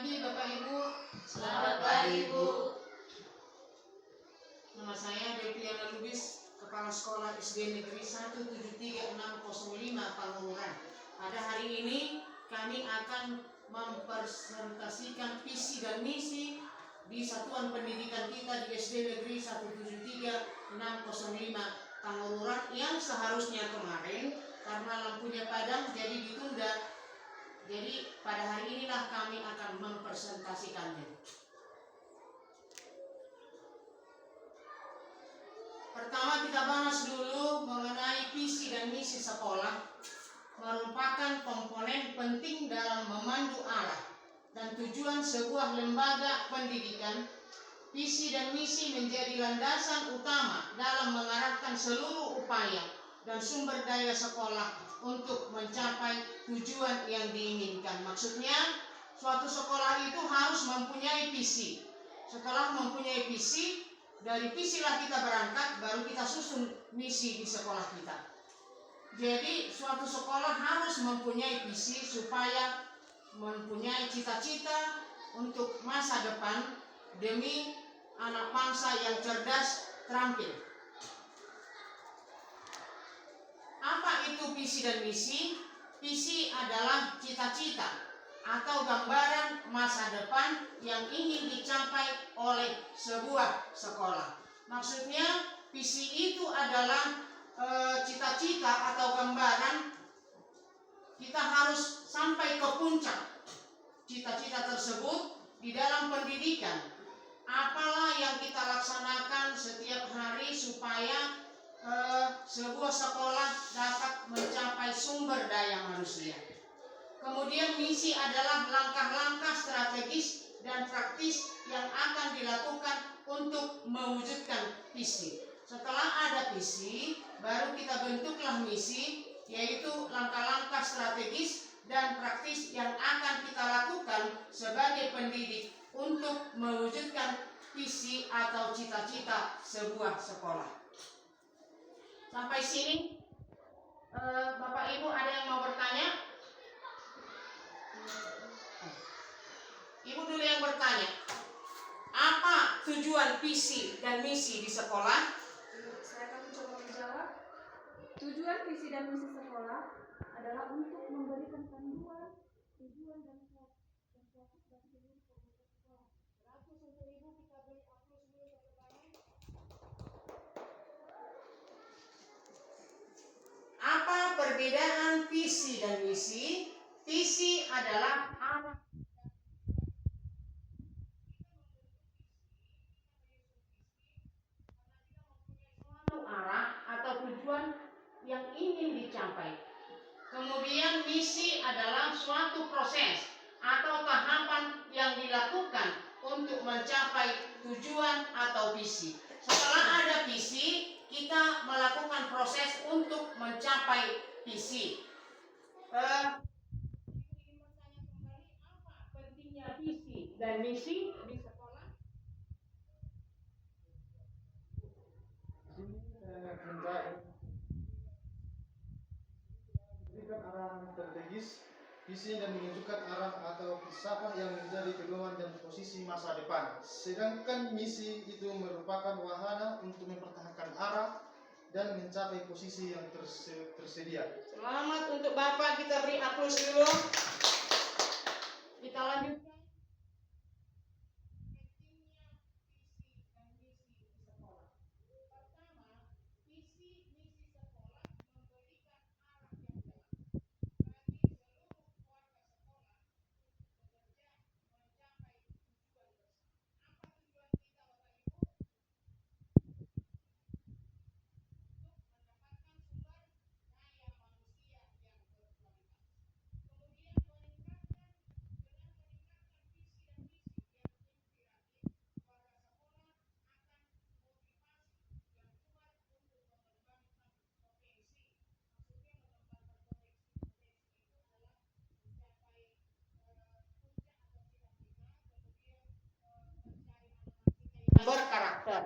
pagi Bapak Ibu. Selamat pagi Bu. Nama saya Delviana Lubis, Kepala Sekolah SD Negeri 173-605 Panguran. Pada hari ini kami akan mempresentasikan visi dan misi di Satuan Pendidikan kita di SD Negeri 173-605 Panguran yang seharusnya kemarin karena lampunya padam jadi ditunda. Jadi pada hari inilah kami akan mempresentasikannya. Pertama kita bahas dulu mengenai visi dan misi sekolah, merupakan komponen penting dalam memandu arah dan tujuan sebuah lembaga pendidikan. Visi dan misi menjadi landasan utama dalam mengarahkan seluruh upaya dan sumber daya sekolah untuk mencapai tujuan yang diinginkan. Maksudnya, suatu sekolah itu harus mempunyai visi. Setelah mempunyai visi, dari visilah kita berangkat, baru kita susun misi di sekolah kita. Jadi, suatu sekolah harus mempunyai visi supaya mempunyai cita-cita untuk masa depan demi anak bangsa yang cerdas, terampil. Apa itu visi dan misi? Visi adalah cita-cita atau gambaran masa depan yang ingin dicapai oleh sebuah sekolah. Maksudnya visi itu adalah cita-cita atau gambaran kita harus sampai ke puncak cita-cita tersebut di dalam pendidikan. Apalah yang kita laksanakan setiap hari supaya sebuah sekolah dapat mencapai sumber daya manusia. Kemudian misi adalah langkah-langkah strategis dan praktis yang akan dilakukan untuk mewujudkan visi. Setelah ada visi, baru kita bentuklah misi, yaitu langkah-langkah strategis dan praktis yang akan kita lakukan sebagai pendidik untuk mewujudkan visi atau cita-cita sebuah sekolah. Sampai sini, Bapak Ibu ada yang mau bertanya? Ibu dulu yang bertanya. Apa tujuan visi dan misi di sekolah? Saya akan mencoba menjawab. Tujuan visi dan misi sekolah adalah untuk memberikan panduan, tujuan dan fokus bagi seluruh komunitas sekolah. Berarti untuk Ibu kita beri aplaus dulu tepuk tangan. Apa perbedaan visi dan misi? Visi adalah arah. Suatu arah atau tujuan yang ingin dicapai. Kemudian misi adalah suatu proses atau tahapan yang dilakukan untuk mencapai tujuan atau visi. Setelah ada visi, kita melakukan proses untuk mencapai visi. Ingin bertanya kembali, apa pentingnya visi dan misi di sekolah? Memberikan arah strategis, visi dan menunjukkan arah atau filsafat yang menjadi pedoman dan posisi masa depan. Sedangkan misi itu merupakan wahana untuk mempertahankan arah dan mencapai posisi yang tersedia. Selamat untuk Bapak, kita beri aplaus dulu. Kita lanjutkan. Pentingnya visi dan misi di sekolah. Pertama, visi misi sekolah memberikan arah yang jelas bagi seluruh warga sekolah untuk bekerja mencapai tujuan bersama. Apa tujuan kita, Bapak Ibu? Untuk mendapatkan sumber daya manusia yang berkualitas. Kemudian meningkatkan visi dan misi yang inspiratif, warga sekolah akan motivasi yang kuat untuk mengembangkan potensi. Maksudnya mengembangkan potensi itu adalah mencapai puncak atau cita-cita, kemudian mencari anak-anak kita yang berkarakter.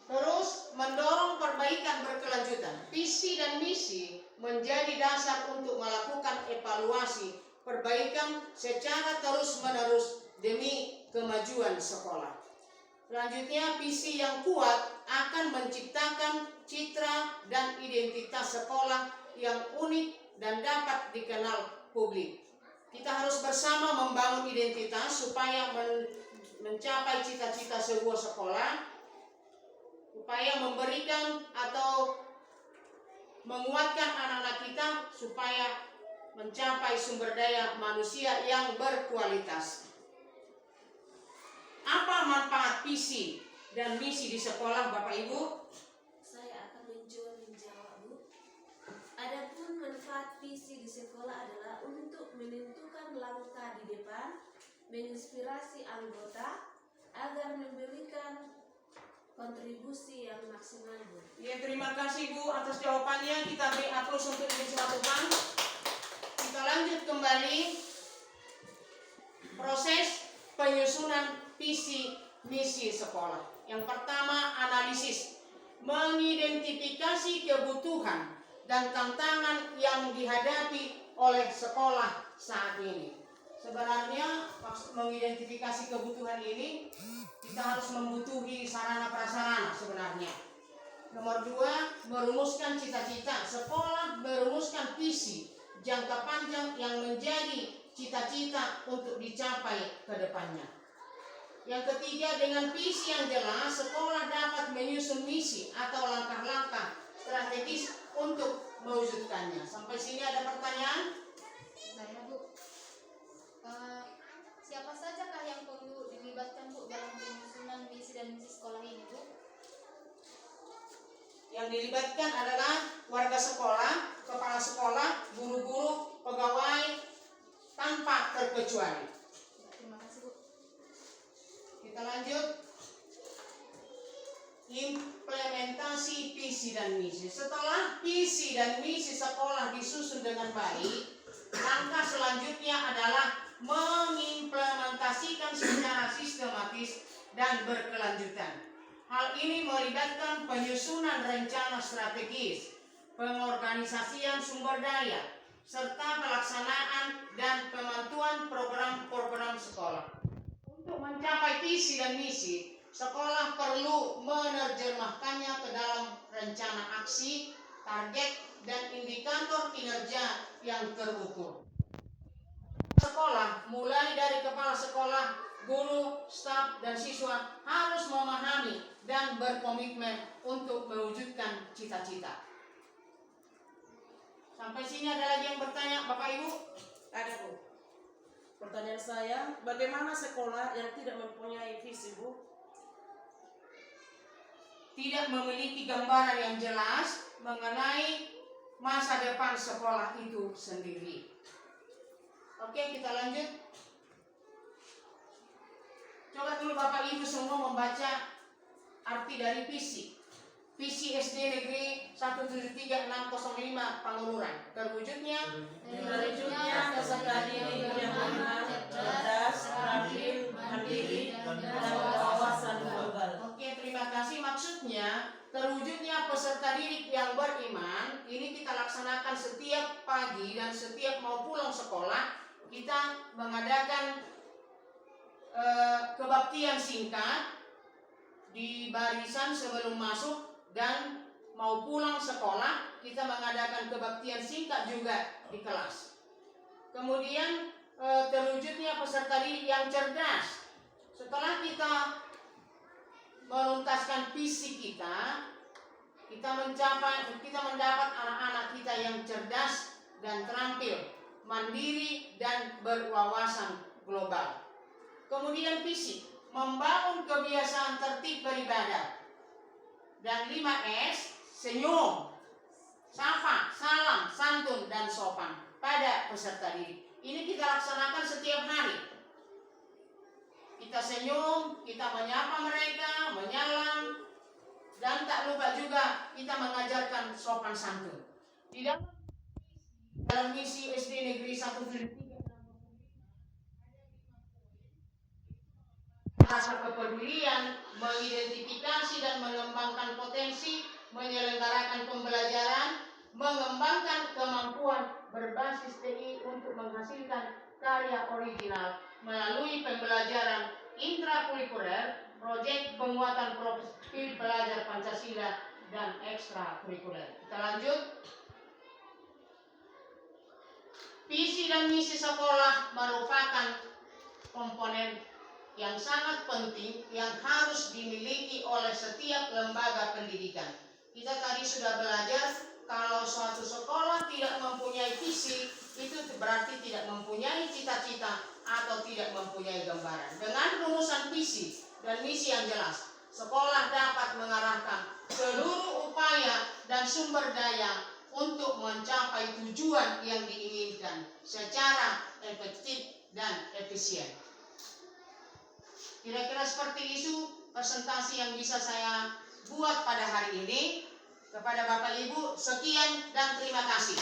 Terus mendorong perbaikan berkelanjutan. Visi dan misi menjadi dasar untuk melakukan evaluasi perbaikan secara terus-menerus demi kemajuan sekolah. Selanjutnya, visi yang kuat akan menciptakan citra dan identitas sekolah yang unik dan dapat dikenal publik. Kita harus bersama membangun identitas supaya mencapai cita-cita sebuah sekolah, upaya memberikan atau menguatkan anak-anak kita supaya mencapai sumber daya manusia yang berkualitas. Apa manfaat visi dan misi di sekolah, Bapak Ibu? Saya akan menjawab, Bu. Adapun manfaat visi di sekolah adalah untuk menentukan langkah di depan, menginspirasi anggota agar memberikan kontribusi yang maksimal, Bu. Ya, terima kasih Bu atas jawabannya. Kita beri aplaus untuk Ibu Suratufan. Kita lanjut kembali proses penyusunan visi misi sekolah. Yang pertama, analisis, mengidentifikasi kebutuhan dan tantangan yang dihadapi oleh sekolah saat ini. Sebenarnya maksud mengidentifikasi kebutuhan ini, kita harus membutuhi sarana prasarana sebenarnya. Nomor 2, merumuskan cita-cita. Sekolah merumuskan visi jangka panjang yang menjadi cita-cita untuk dicapai ke depannya. Yang ketiga, dengan visi yang jelas, sekolah dapat menyusun misi atau langkah-langkah strategis untuk mewujudkannya. Sampai sini ada pertanyaan? Saya, Bu. Siapa sajakah yang perlu dilibatkan, Bu, dalam penyusunan misi dan misi sekolah ini, Bu? Yang dilibatkan adalah warga sekolah, kepala sekolah, guru-guru, pegawai, tanpa terkecuali. Terima kasih, Bu. Kita lanjut. Implementasi visi dan misi. Setelah visi dan misi sekolah disusun dengan baik, langkah selanjutnya adalah mengimplementasikan secara sistematis dan berkelanjutan. Hal ini melibatkan penyusunan rencana strategis, pengorganisasian sumber daya, serta pelaksanaan dan pemantuan program-program sekolah. Untuk mencapai visi dan misi, sekolah perlu menerjemahkannya ke dalam rencana aksi, target, dan indikator kinerja yang terukur. Sekolah, mulai dari kepala sekolah, guru, staf, dan siswa harus memahami dan berkomitmen untuk mewujudkan cita-cita. Sampai sini ada lagi yang bertanya, Bapak Ibu? Ada, Bu. Pertanyaan saya, bagaimana sekolah yang tidak mempunyai visi, Bu? Tidak memiliki gambaran yang jelas mengenai masa depan sekolah itu sendiri. Oke, kita lanjut. Coba dulu Bapak Ibu semua membaca arti dari visi. Visi SD Negeri 173-605 Panguluran. Terwujudnya peserta didik yang benar, cerdas, terampil, mandiri, dan berwawasan global. Oke, terima kasih. Maksudnya terwujudnya peserta didik yang beriman ini kita laksanakan setiap pagi dan setiap mau pulang sekolah kita mengadakan kebaktian singkat di barisan sebelum masuk dan mau pulang sekolah kita mengadakan kebaktian singkat juga di kelas. Kemudian terwujudnya peserta didik yang cerdas. Setelah kita menuntaskan visi kita mendapat anak-anak kita yang cerdas dan terampil, mandiri dan berwawasan global. Kemudian visi, membangun kebiasaan tertib beribadah. Dan 5S, senyum, sapa, salam, santun, dan sopan pada peserta didik. Ini kita laksanakan setiap hari. Kita senyum, kita menyapa mereka, menyalam, dan tak lupa juga kita mengajarkan sopan santun. Di dalam misi SD Negeri 173 rasa kepedulian, mengidentifikasi dan mengembangkan potensi, menyelenggarakan pembelajaran, mengembangkan kemampuan berbasis TI untuk menghasilkan karya original melalui pembelajaran intrakurikuler, proyek penguatan profil belajar Pancasila, dan ekstrakurikuler. Kita lanjut. Visi dan misi sekolah merupakan komponen yang sangat penting yang harus dimiliki oleh setiap lembaga pendidikan. Kita tadi sudah belajar kalau suatu sekolah tidak mempunyai visi, itu berarti tidak mempunyai cita-cita atau tidak mempunyai gambaran. Dengan rumusan visi dan misi yang jelas, sekolah dapat mengarahkan seluruh upaya dan sumber daya untuk mencapai tujuan yang diinginkan secara efektif dan efisien. Kira-kira seperti itu presentasi yang bisa saya buat pada hari ini. Kepada Bapak Ibu, sekian dan terima kasih.